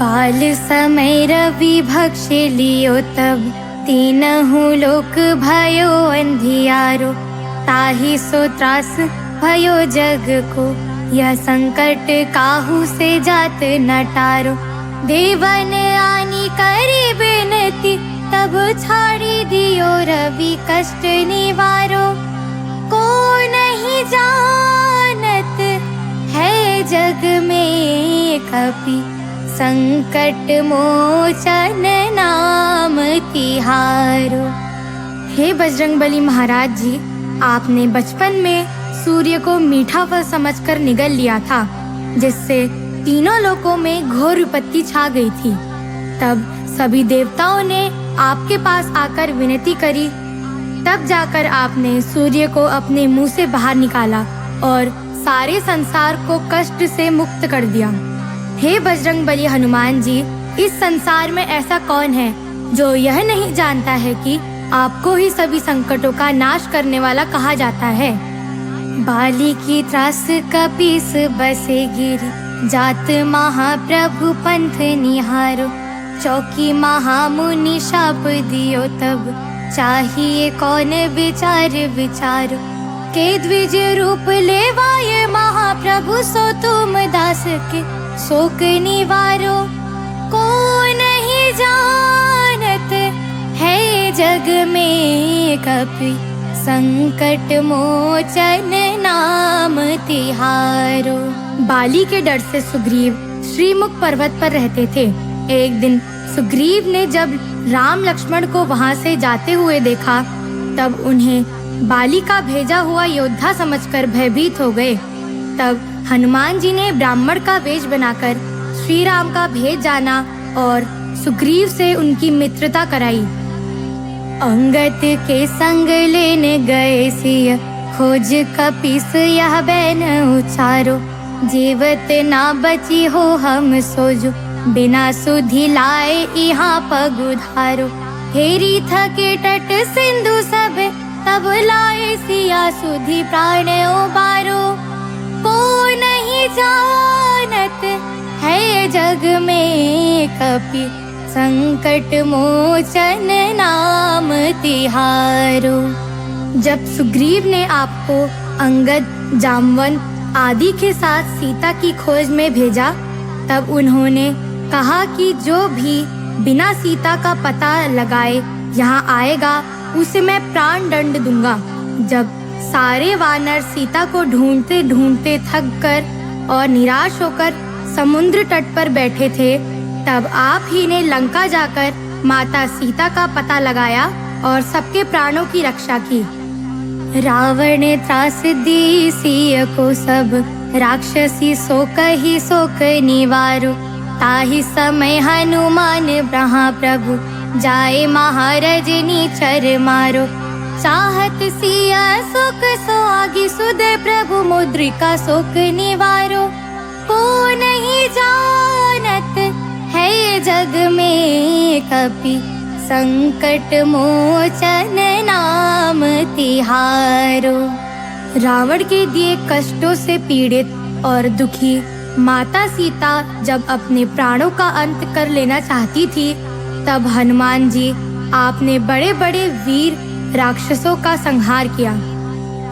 बाल समय रवि भक्ष लियो तब, तीनहु लोक भयो अंधियारो। ताहि सो त्रास भयो जग को, यह संकट काहू से जात न टारो। देवन आनी करी बिनती, तब छाड़ी दियो रवि कष्ट निवारो। को नहीं जानत है जग में कपि, संकट मोचन नाम तिहारो। हे बजरंगबली महाराज जी, आपने बचपन में सूर्य को मीठा फल समझकर निगल लिया था, जिससे तीनों लोकों में घोर विपत्ति छा गई थी। तब सभी देवताओं ने आपके पास आकर विनती करी, तब जाकर आपने सूर्य को अपने मुंह से बाहर निकाला और सारे संसार को कष्ट से मुक्त कर दिया। हे बजरंगबली हनुमान जी, इस संसार में ऐसा कौन है जो यह नहीं जानता है कि आपको ही सभी संकटों का नाश करने वाला कहा जाता है। बाली की त्रास कपीस बसे गिरी, जात महाप्रभु पंथ निहारो। चौकी महामुनि शाप दियो तब, चाहिए कौन विचार विचारो। के द्विज रूप लेवाये महाप्रभु, सो तुम दास के शोक निवारो। को नहीं जानत है जग में कपि, संकट मोचन नाम तिहारो। बाली के डर से सुग्रीव श्रीमुख पर्वत पर रहते थे। एक दिन सुग्रीव ने जब राम लक्ष्मण को वहां से जाते हुए देखा, तब उन्हें बाली का भेजा हुआ योद्धा समझकर भयभीत हो गए। तब हनुमान जी ने ब्राह्मण का वेश बनाकर श्री राम का भेद जाना और सुग्रीव से उनकी मित्रता कराई। अंगद के संग लेने गए सिय, खोज कपीस यह बैन उचारो। जीवत ना बची हो हम सोजो, बिना सुधि लाए यहाँ पग उधारो। हेरी थके तट सिंधु सब, तब लाए सिया सुधि प्राण उबारो। को नहीं जानत है जग में कपि, संकट मोचन नाम तिहारो। जब सुग्रीव ने आपको अंगद, जामवंत आदि के साथ सीता की खोज में भेजा, तब उन्होंने कहा कि जो भी बिना सीता का पता लगाए यहाँ आएगा, उसे मैं प्राण दंड दूंगा। जब सारे वानर सीता को ढूंढते ढूंढते थक कर और निराश होकर समुद्र तट पर बैठे थे, तब आप ही ने लंका जाकर माता सीता का पता लगाया और सबके प्राणों की रक्षा की। रावण त्रास दी सिय को सब, राक्षसी शोक ही शोक निवारो। ताहि समय हनुमान ब्रहा प्रभु, जाए महाराज नीचर मारो। चाहत सिया शोक सो आगी, सुध प्रभु मुद्रिका शोक निवारो। को नहीं जानत है जग में कपि, संकट मोचन नाम तिहारो। रावण के दिए कष्टों से पीड़ित और दुखी माता सीता जब अपने प्राणों का अंत कर लेना चाहती थी, तब हनुमान जी आपने बड़े बड़े वीर राक्षसों का संहार किया।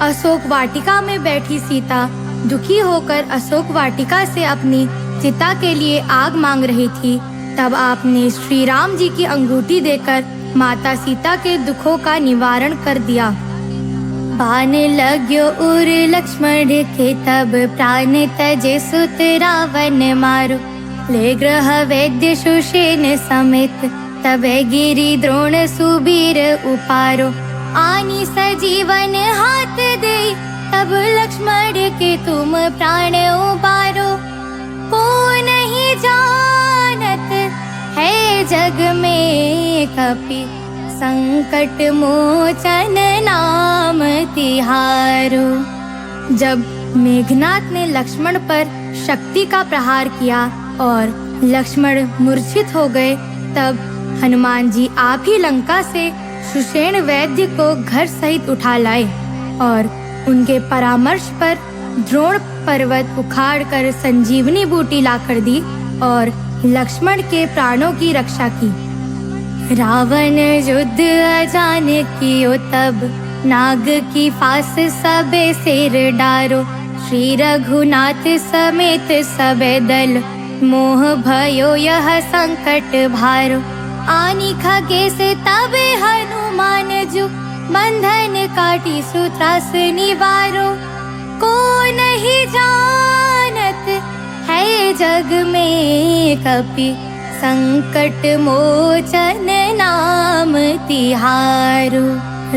अशोक वाटिका में बैठी सीता दुखी होकर अशोक वाटिका से अपनी चिता के लिए आग मांग रही थी। तब आपने श्री राम जी की अंगूठी देकर माता सीता के दुखों का निवारण कर दिया। बाण लग्यो उर लक्ष्मण के, तब प्राण तजे सुत रावण मारो। ले ग्रह वैद्य सुषेण समेत, तब गिरि द्रोण सुबीर उपारो। आनी सजीवन हाथ दे, तब लक्ष्मण के तुम प्राण उबारो। को नहीं जानत है जग में कपि, संकट मोचन नाम तिहारो। जब मेघनाथ ने लक्ष्मण पर शक्ति का प्रहार किया और लक्ष्मण मूर्छित हो गए, तब हनुमान जी आप ही लंका से सुषेण वैद्य को घर सहित उठा लाए और उनके परामर्श पर द्रोण पर्वत उखाड़कर संजीवनी बूटी लाकर दी और लक्ष्मण के प्राणों की रक्षा की। रावण युद्ध अजान कियो तब, नाग की फांस सबे सिर डारो। श्री रघुनाथ समेत सबे दल, मोह भयो यह संकट भारो। आनी खगेश तबे हनुमान जो, बंधन काटी सुत्रास निवारो। को नहीं जानत है जग में कपि, संकट मोचन नाम तिहारो।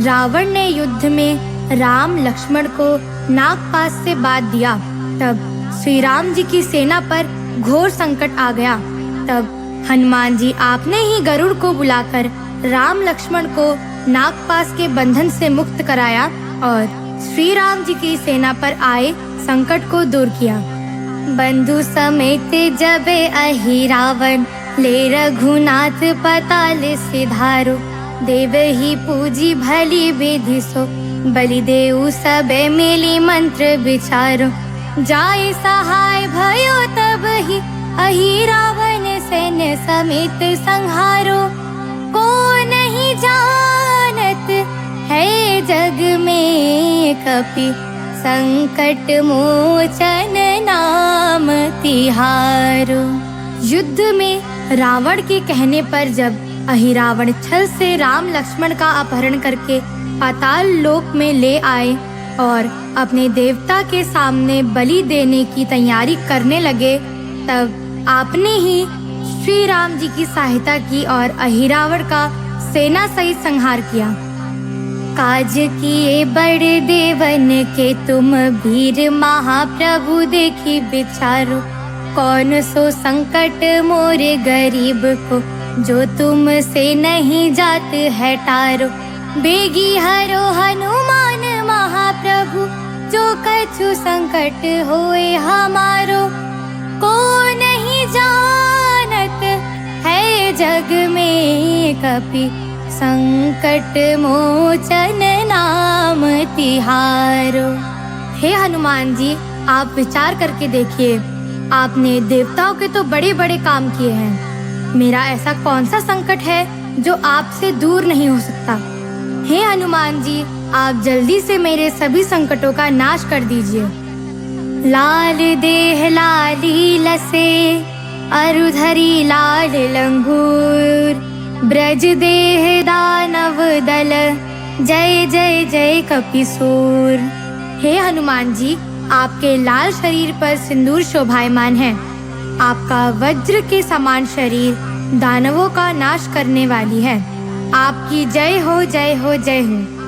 रावण ने युद्ध में राम लक्ष्मण को नागपाश से बांध दिया। तब श्री राम जी की सेना पर घोर संकट आ गया। तब हनुमान जी आपने ही गरुड़ को बुलाकर राम लक्ष्मण को नागपाश के बंधन से मुक्त कराया और श्री राम जी की सेना पर आए संकट को दूर किया। बंधु समेत जबे अहि रावण, ले रघुनाथ पताल सिधारो। देव ही पूजी भली विधि सो, बलि देऊ सबे मिली मंत्र विचारो। जाय सहाय भयो तब ही, अहि रावण सैन्य समेत संहारो। को नहीं जानत है जग में कपि, संकट मोचन नाम तिहारो। युद्ध में रावण के कहने पर जब अहिरावण छल से राम लक्ष्मण का अपहरण करके पाताल लोक में ले आए और अपने देवता के सामने बलि देने की तैयारी करने लगे, तब आपने ही श्री राम जी की सहायता की और अहिरावण का सेना सहित संहार किया। काज किए बड़े देवन के तुम, वीर महाप्रभु देखी विचारो। कौन सो संकट मोरे गरीब को, जो तुम से नहीं जात है टारो। बेगी हरो हनुमान महाप्रभु, जो कछु संकट होए हमारो। को नहीं जानत है जग में कपि, संकट मोचन नाम तिहारो। हे हनुमान जी, आप विचार करके देखिए, आपने देवताओं के तो बड़े बड़े काम किए हैं। मेरा ऐसा कौन सा संकट है जो आपसे दूर नहीं हो सकता। हे हनुमान जी, आप जल्दी से मेरे सभी संकटों का नाश कर दीजिए। लाल देह लाली लसे, अरुधरी लाल लंगूर। ब्रज देह दानव दल, जय जय जय कपिसूर। हे हनुमान जी, आपके लाल शरीर पर सिंदूर शोभायमान है। आपका वज्र के समान शरीर दानवों का नाश करने वाली है। आपकी जय हो जय हो जय हो।